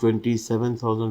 27,000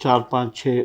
4-5-6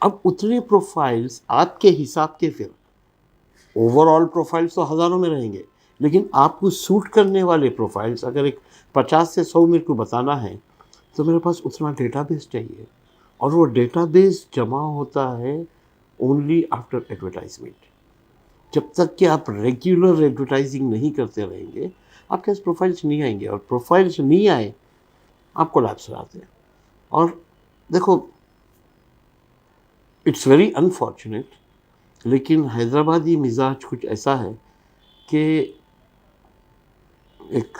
اب اتنے پروفائلز آپ کے حساب کے، پھر اوور آل پروفائلز تو ہزاروں میں رہیں گے، لیکن آپ کو سوٹ کرنے والے پروفائلز اگر ایک 50 سے 100 میرے کو بتانا ہے تو میرے پاس اتنا ڈیٹا بیس چاہیے، اور وہ ڈیٹا بیس جمع ہوتا ہے اونلی آفٹر ایڈورٹائزمنٹ. جب تک کہ آپ ریگولر ایڈورٹائزنگ نہیں کرتے رہیں گے آپ کے پاس پروفائلز نہیں آئیں گے، اور پروفائلز نہیں آئے آپ کو لاپس آتے ہیں. اور دیکھو اٹس ویری انفارچونیٹ، لیکن حیدرآبادی مزاج کچھ ایسا ہے کہ ایک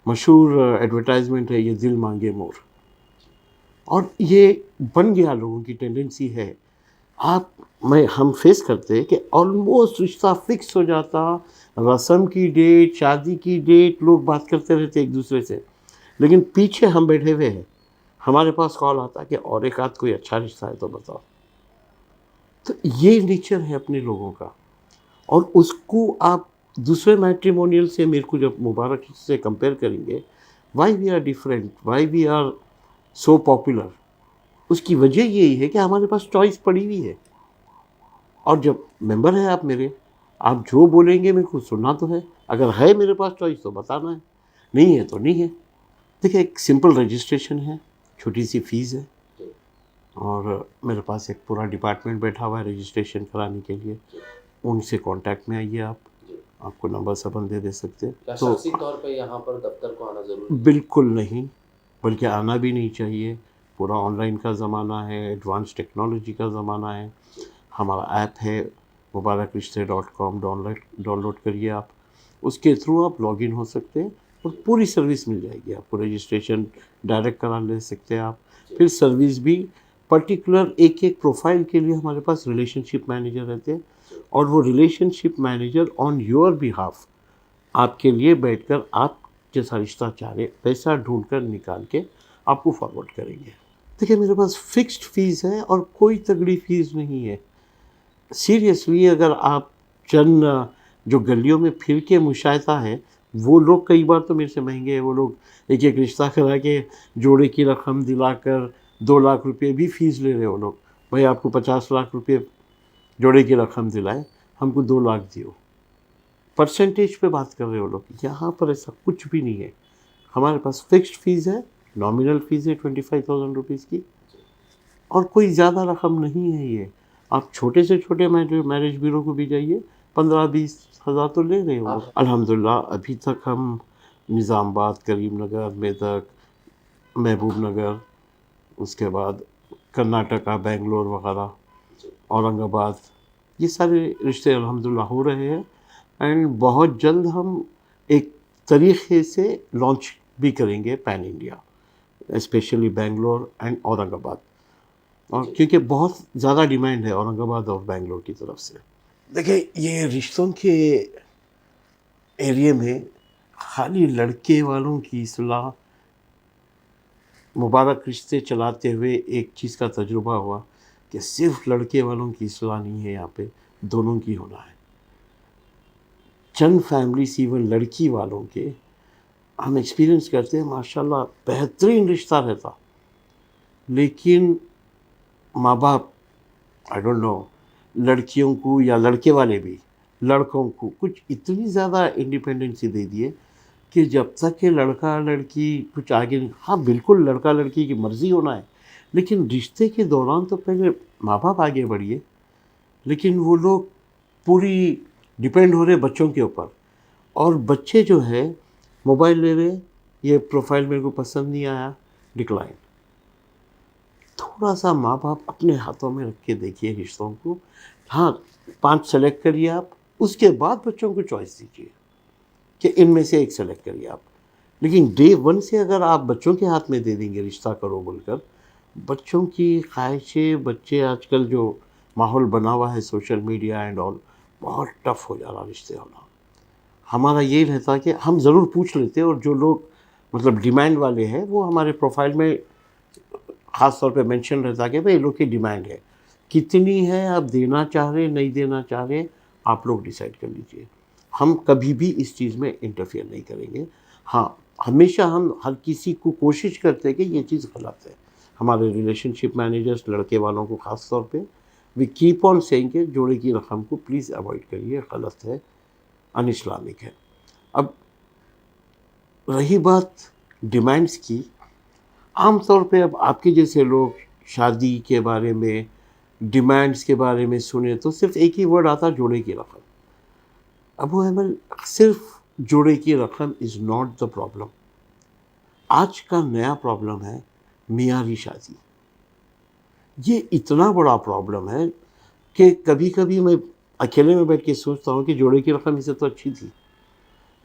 مشہور ایڈورٹائزمنٹ ہے یہ دل مانگے مور، اور یہ بن گیا لوگوں کی ٹینڈنسی ہے. ہم فیس کرتے کہ آلموسٹ رشتہ فکس ہو جاتا، رسم کی ڈیٹ، شادی کی ڈیٹ، لوگ بات کرتے رہتے ایک دوسرے سے، لیکن پیچھے ہم بیٹھے ہوئے ہیں، ہمارے پاس کال آتا کہ اور ایک آدھ کوئی اچھا رشتہ ہے تو بتاؤ. تو یہ نیچر ہے اپنے لوگوں کا، اور اس کو آپ دوسرے میٹریمونیل سے میرے کو جب مبارک سے کمپیئر کریں گے، why we are different, why we are so popular, اس کی وجہ یہی ہے کہ ہمارے پاس چوائس پڑی ہوئی ہے. اور جب ممبر ہیں آپ میرے، آپ جو بولیں گے میرے کو سننا تو ہے، اگر ہے میرے پاس چوائس تو بتانا ہے، نہیں ہے تو نہیں ہے. دیکھیں ایک سمپل رجسٹریشن ہے، چھوٹی سی فیس ہے، اور میرے پاس ایک پورا ڈپارٹمنٹ بیٹھا ہوا ہے رجسٹریشن کرانے کے لیے. ان سے کانٹیکٹ میں آئیے، آپ کو نمبر سبن دے سکتے. تو شخصی طور پہ یہاں پر دفتر کو آنا ضروری؟ بالکل نہیں، بلکہ آنا بھی نہیں چاہیے. پورا آن لائن کا زمانہ ہے، ایڈوانس ٹیکنالوجی کا زمانہ ہے. ہمارا ایپ ہے mubarak-rishte.com، ڈاؤن لوڈ کریے آپ، اس کے تھرو آپ لاگ ان ہو سکتے ہیں اور پوری سروس مل جائے گی آپ کو. رجسٹریشن ڈائریکٹ کرا لے سکتے ہیں آپ، پھر سروس بھی پرٹیکولر ایک پروفائل کے لیے ہمارے پاس ریلیشن شپ مینیجر رہتے ہیں، اور وہ relation ship manager on your behalf آپ کے لیے بیٹھ کر آپ جیسا رشتہ چاہ رہے پیسہ ڈھونڈ کر نکال کے آپ کو فارورڈ کریں گے. دیکھیں میرے پاس فکسڈ فیس ہے اور کوئی تگڑی فیس نہیں ہے. سیریسلی اگر آپ چند جو گلیوں میں پھر کے مشاہدہ ہے، وہ لوگ کئی بار تو میرے سے مہنگے ہیں. وہ لوگ ایک رشتہ کرا کے جوڑے کی رقم دلا کر 2 لاکھ روپے بھی فیس لے رہے. وہ لوگ بھائی آپ کو 50 لاکھ روپے جوڑے کی رقم دلائے، ہم کو 2 لاکھ دیو. پرسنٹیج پہ بات کر رہے ہو لوگ. یہاں پر ایسا کچھ بھی نہیں ہے. ہمارے پاس فکسڈ فیس ہے، نامنل فیس ہے 25,000 روپیز کی، اور کوئی زیادہ رقم نہیں ہے. یہ آپ چھوٹے سے چھوٹے میرج بیورو کو بھی جائیے، 15-20 ہزار تو لے رہے ہو. الحمدللہ ابھی تک ہم نظام آباد، کریم نگر، میدک، محبوب نگر، اس کے بعد کرناٹکا، بنگلور وغیرہ، اورنگ آباد، یہ سارے رشتے الحمدللہ ہو رہے ہیں. اینڈ بہت جلد ہم ایک طریقے سے لانچ بھی کریں گے pan India, specially Bangalore and Aurangabad, اور کیونکہ بہت زیادہ ڈیمانڈ ہے اورنگ آباد اور بنگلور کی طرف سے. دیکھیں یہ رشتوں کے ایریے میں خالی لڑکے والوں کی اصلاح، مبارک رشتے چلاتے ہوئے ایک چیز کا تجربہ ہوا کہ صرف لڑکے والوں کی اصلاح نہیں ہے، یہاں پہ دونوں کی ہونا ہے. چند فیملیز ایون لڑکی والوں کے ہم ایکسپیرینس کرتے ہیں، ماشاءاللہ بہترین رشتہ رہتا، لیکن ماں باپ آئی ڈونٹ نو لڑکیوں کو یا لڑکے والے بھی لڑکوں کو کچھ اتنی زیادہ انڈیپینڈنسی دے دیے کہ جب تک کہ لڑکا لڑکی کچھ آگے نہیں. ہاں بالکل لڑکا لڑکی کی مرضی ہونا ہے، لیکن رشتے کے دوران تو پہلے ماں باپ آگے بڑھیے. لیکن وہ لوگ پوری ڈپینڈ ہو رہے بچوں کے اوپر، اور بچے جو ہے موبائل لے رہے، یہ پروفائل میرے کو پسند نہیں آیا، ڈکلائن. تھوڑا سا ماں باپ اپنے ہاتھوں میں رکھ کے دیکھیے رشتوں کو. ہاں 5 سلیکٹ کریے آپ، اس کے بعد بچوں کو چوائس دیجیے کہ ان میں سے ایک سلیکٹ کریے آپ. لیکن ڈے 1 سے اگر آپ بچوں کے ہاتھ میں دے دیں گے رشتہ کرو بول کر، بچوں کی خواہشیں، بچے آج کل جو ماحول بنا ہوا ہے سوشل میڈیا اینڈ آل، بہت ٹف ہو جا رہا رشتے ہونا. ہمارا یہ رہتا کہ ہم ضرور پوچھ لیتے، اور جو لوگ مطلب ڈیمانڈ والے ہیں وہ ہمارے پروفائل میں خاص طور پہ مینشن رہتا کہ بھائی لوگ کی ڈیمانڈ ہے، کتنی ہے آپ دینا چاہ رہے نہیں دینا چاہ رہے آپ لوگ ڈیسائیڈ کر لیجئے. ہم کبھی بھی اس چیز میں انٹرفیئر نہیں کریں گے. ہاں ہمیشہ ہم ہر کسی کو کوشش کرتے ہیں کہ یہ چیز غلط ہے، ہمارے ریلیشن شپ مینیجرس لڑکے والوں کو خاص طور پہ وی کیپ آن سینگ کہ جوڑے کی رقم کو پلیز اوائڈ کریے، غلط ہے، ان اسلامک ہے۔ اب رہی بات ڈیمانڈس کی، عام طور پہ اب آپ کے جیسے لوگ شادی کے بارے میں ڈیمانڈس کے بارے میں سنیں تو صرف ایک ہی ورڈ آتا، جوڑے کی رقم۔ ابو ایمل، صرف جوڑے کی رقم از ناٹ دا پرابلم۔ آج کا نیا پرابلم ہے معیاری شادی۔ یہ اتنا بڑا پرابلم ہے کہ کبھی کبھی میں اکیلے میں بیٹھ کے سوچتا ہوں کہ جوڑے کی رقم اسے تو اچھی تھی۔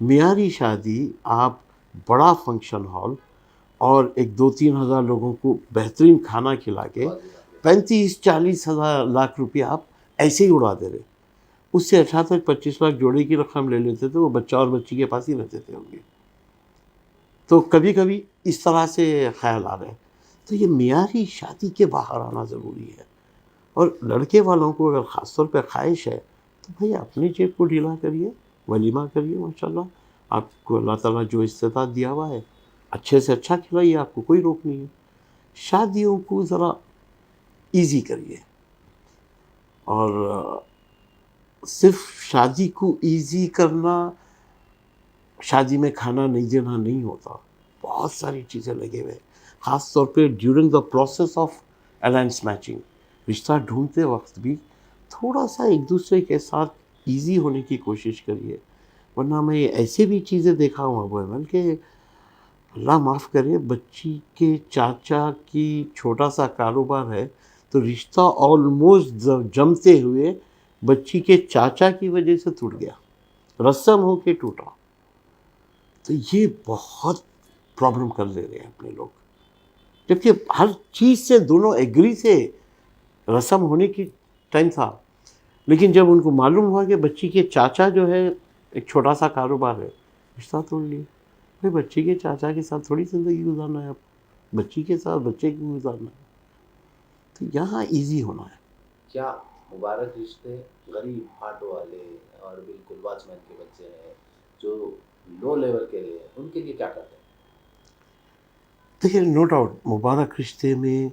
معیاری شادی آپ بڑا فنکشن ہال اور ایک 2-3 ہزار لوگوں کو بہترین کھانا کھلا کے 35-40 ہزار لاکھ روپیہ آپ ایسے ہی اڑا دے رہے۔ اس سے اچھا تک 25 لاکھ جوڑے کی رقم لے لیتے تھے، وہ بچہ اور بچی کے پاس ہی رہتے تھے ہوں گے۔ تو کبھی کبھی اس طرح سے خیال آ رہے ہیں۔ تو یہ معیاری شادی کے باہر آنا ضروری ہے، اور لڑکے والوں کو اگر خاص طور پہ خواہش ہے تو بھئی اپنی جیب کو ڈھیلا کریے، ولیمہ کریے، ماشاءاللہ آپ کو اللہ تعالیٰ جو استطاعت دیا ہوا ہے اچھے سے اچھا کھلائیے، آپ کو کوئی روک نہیں ہے۔ شادیوں کو ذرا ایزی کریے، اور صرف شادی کو ایزی کرنا، شادی میں کھانا نہیں دینا نہیں ہوتا، بہت ساری چیزیں لگے ہوئے ہیں، خاص طور پہ during the process of alliance matching. رشتہ ڈھونڈتے وقت بھی تھوڑا سا ایک دوسرے کے ساتھ ایزی ہونے کی کوشش کریے، ورنہ میں ایسے بھی چیزیں دیکھا ہوں ابو ایمن کہ اللہ معاف کرے، بچی کے چاچا کی چھوٹا سا کاروبار ہے تو رشتہ آلموسٹ جمتے ہوئے بچی کے چاچا کی وجہ سے ٹوٹ گیا، رسم ہو کے ٹوٹا۔ تو یہ بہت پرابلم کر لے رہے ہیں اپنے لوگ، جبکہ ہر چیز سے دونوں ایگری سے رسم ہونے کی ٹائم تھا، لیکن جب ان کو معلوم ہوا کہ بچی کے چاچا جو ہے ایک چھوٹا سا کاروبار ہے، رشتہ توڑ لیا۔ بھائی بچی کے چاچا کے ساتھ تھوڑی زندگی گزارنا ہے، آپ بچی کے ساتھ بچے کی گزارنا ہے، تو یہاں ایزی ہونا ہے۔ کیا مبارک رشتے غریب آٹو والے اور بالکل واچ مین کے بچے ہیں جو لو لیول کے لیے، ان کے لیے کیا کرتے ہیں؟ دیکھیے، نو ڈاؤٹ مبارک رشتے میں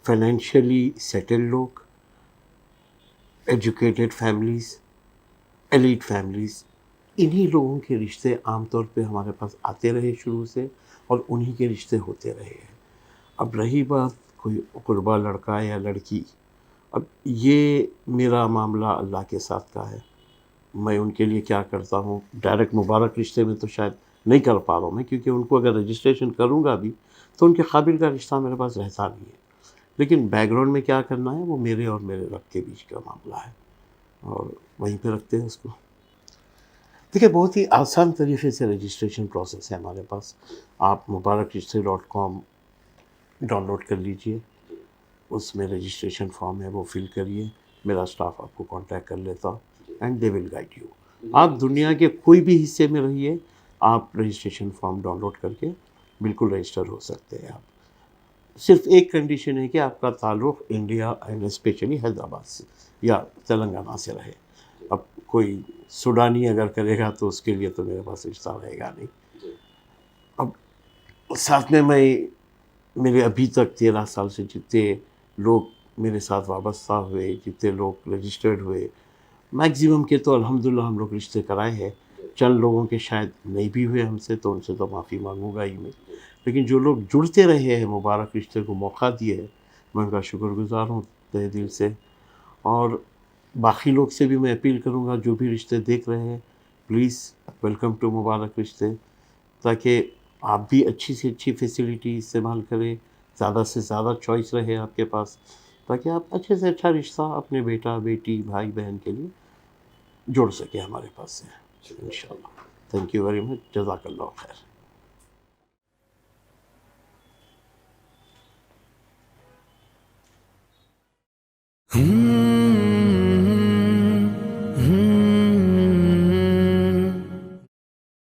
فائنینشیلی سیٹل لوگ، ایجوکیٹڈ فیملیز، ایلیٹ فیملیز، انہی لوگوں کے رشتے عام طور پہ ہمارے پاس آتے رہے شروع سے، اور انہی کے رشتے ہوتے رہے ہیں۔ اب رہی بات کوئی قربا لڑکا یا لڑکی، اب یہ میرا معاملہ اللہ کے ساتھ کا ہے، میں ان کے لیے کیا کرتا ہوں، ڈائریکٹ مبارک رشتے میں تو شاید نہیں کر پا رہا ہوں میں، کیونکہ ان کو اگر رجسٹریشن کروں گا بھی تو ان کے قابل کا رشتہ میرے پاس رہتا نہیں ہے، لیکن بیک گراؤنڈ میں کیا کرنا ہے وہ میرے اور میرے رب کے بیچ کا معاملہ ہے، اور وہیں پہ رکھتے ہیں اس کو۔ دیکھیے، بہت ہی آسان طریقے سے رجسٹریشن پروسیس ہے ہمارے پاس۔ آپ مبارک رشتے.com ڈاؤن لوڈ کر لیجئے، اس میں رجسٹریشن فارم ہے وہ فل کریے، میرا اسٹاف آپ کو کانٹیکٹ کر لیتا، and they will guide you. آپ دنیا کے کوئی بھی حصے میں رہیے، آپ رجسٹریشن فارم ڈاؤن لوڈ کر کے بالکل رجسٹر ہو سکتے ہیں آپ۔ صرف ایک کنڈیشن ہے کہ آپ کا تعلق انڈیا اینڈ اسپیشلی حیدرآباد سے یا تلنگانہ سے رہے۔ اب کوئی سوڈانی اگر کرے گا تو اس کے لیے تو میرے پاس رشتہ رہے گا نہیں۔ اب ساتھ میں میرے ابھی تک 13 سال سے جتنے لوگ میرے ساتھ وابستہ ہوئے، جتنے لوگ رجسٹرڈ ہوئے، میکزیمم کے تو الحمدللہ ہم لوگ رشتے کرائے ہیں۔ چند لوگوں کے شاید نہیں بھی ہوئے ہم سے، تو ان سے تو معافی مانگوں گا ہی میں، لیکن جو لوگ جڑتے رہے ہیں، مبارک رشتے کو موقع دیے ہے، میں ان کا شکر گزار ہوں تہ دل سے۔ اور باقی لوگ سے بھی میں اپیل کروں گا، جو بھی رشتے دیکھ رہے ہیں، پلیز ویلکم ٹو مبارک رشتے، تاکہ آپ بھی اچھی سے اچھی فیسلٹی استعمال کریں، زیادہ سے زیادہ چوائس رہے آپ کے پاس، تاکہ آپ اچھے سے اچھا رشتہ اپنے بیٹا بیٹی بھائی بہن کے لیے جوڑ سکیں ہمارے پاس سے، انشاءاللہ۔ تھینک یو ویری مچ، جزاک اللہ خیر۔